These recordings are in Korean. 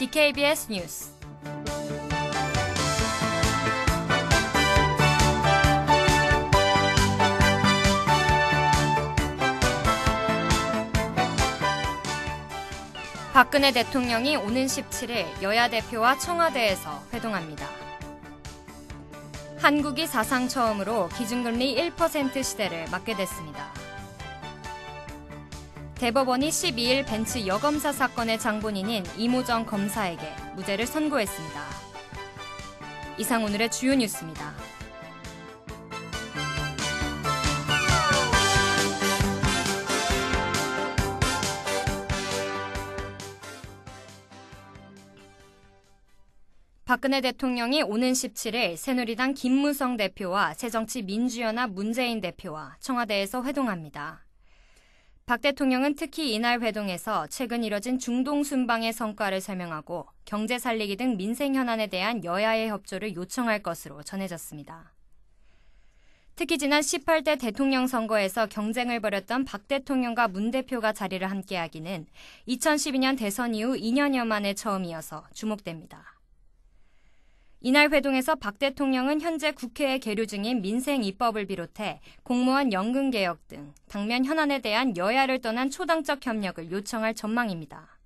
DKBS 뉴스. 박근혜 대통령이 오는 17일 여야 대표와 청와대에서 회동합니다. 한국이 사상 처음으로 기준금리 1% 시대를 맞게 됐습니다. 대법원이 12일 벤츠 여검사 사건의 장본인인 이모정 검사에게 무죄를 선고했습니다. 이상 오늘의 주요 뉴스입니다. 박근혜 대통령이 오는 17일 새누리당 김무성 대표와 새정치민주연합 문재인 대표와 청와대에서 회동합니다. 박 대통령은 특히 이날 회동에서 최근 이뤄진 중동 순방의 성과를 설명하고 경제 살리기 등 민생 현안에 대한 여야의 협조를 요청할 것으로 전해졌습니다. 특히 지난 18대 대통령 선거에서 경쟁을 벌였던 박 대통령과 문 대표가 자리를 함께하기는 2012년 대선 이후 2년여 만에 처음이어서 주목됩니다. 이날 회동에서 박 대통령은 현재 국회에 계류 중인 민생 입법을 비롯해 공무원 연금 개혁 등 당면 현안에 대한 여야를 떠난 초당적 협력을 요청할 전망입니다.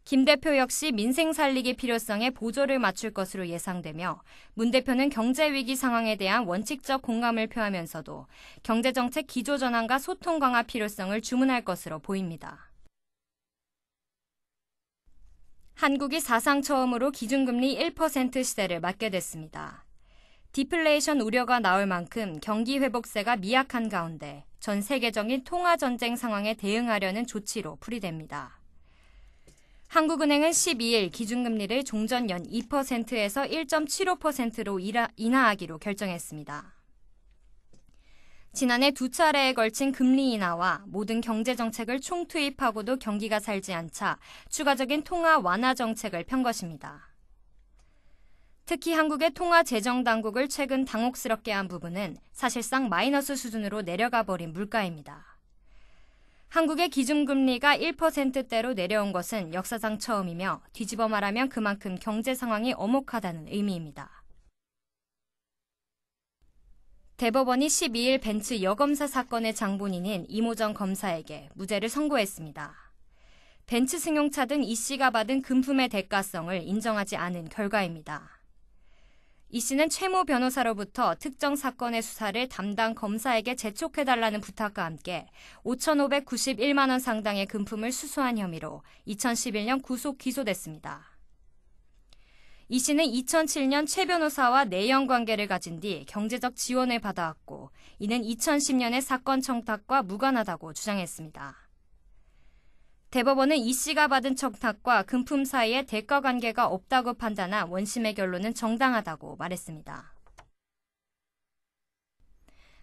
김 대표 역시 민생 살리기 필요성에 보조를 맞출 것으로 예상되며 문 대표는 경제 위기 상황에 대한 원칙적 공감을 표하면서도 경제정책 기조 전환과 소통 강화 필요성을 주문할 것으로 보입니다. 한국이 사상 처음으로 기준금리 1% 시대를 맞게 됐습니다. 디플레이션 우려가 나올 만큼 경기 회복세가 미약한 가운데 전 세계적인 통화전쟁 상황에 대응하려는 조치로 풀이됩니다. 한국은행은 12일 기준금리를 종전 연 2%에서 1.75%로 인하하기로 결정했습니다. 지난해 두 차례에 걸친 금리 인하와 모든 경제 정책을 총투입하고도 경기가 살지 않자 추가적인 통화 완화 정책을 편 것입니다. 특히 한국의 통화 재정 당국을 최근 당혹스럽게 한 부분은 사실상 마이너스 수준으로 내려가 버린 물가입니다. 한국의 기준금리가 1%대로 내려온 것은 역사상 처음이며 뒤집어 말하면 그만큼 경제 상황이 엄혹하다는 의미입니다. 대법원이 12일 벤츠 여검사 사건의 장본인인 이모정 검사에게 무죄를 선고했습니다. 벤츠 승용차 등 이 씨가 받은 금품의 대가성을 인정하지 않은 결과입니다. 이 씨는 최모 변호사로부터 특정 사건의 수사를 담당 검사에게 재촉해달라는 부탁과 함께 5,591만 원 상당의 금품을 수수한 혐의로 2011년 구속 기소됐습니다. 이 씨는 2007년 최 변호사와 내연 관계를 가진 뒤 경제적 지원을 받아왔고 이는 2010년의 사건 청탁과 무관하다고 주장했습니다. 대법원은 이 씨가 받은 청탁과 금품 사이에 대가 관계가 없다고 판단한 원심의 결론은 정당하다고 말했습니다.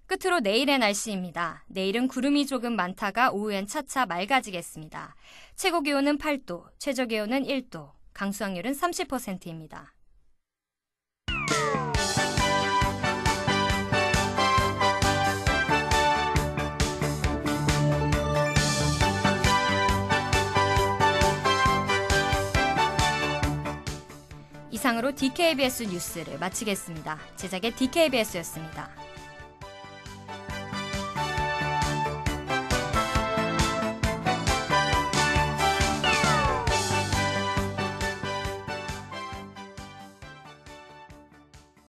끝으로 내일의 날씨입니다. 내일은 구름이 조금 많다가 오후엔 차차 맑아지겠습니다. 최고 기온은 8도, 최저 기온은 1도. 강수확률은 30%입니다. 이상으로 DKBS 뉴스를 마치겠습니다. 제작의 DKBS였습니다.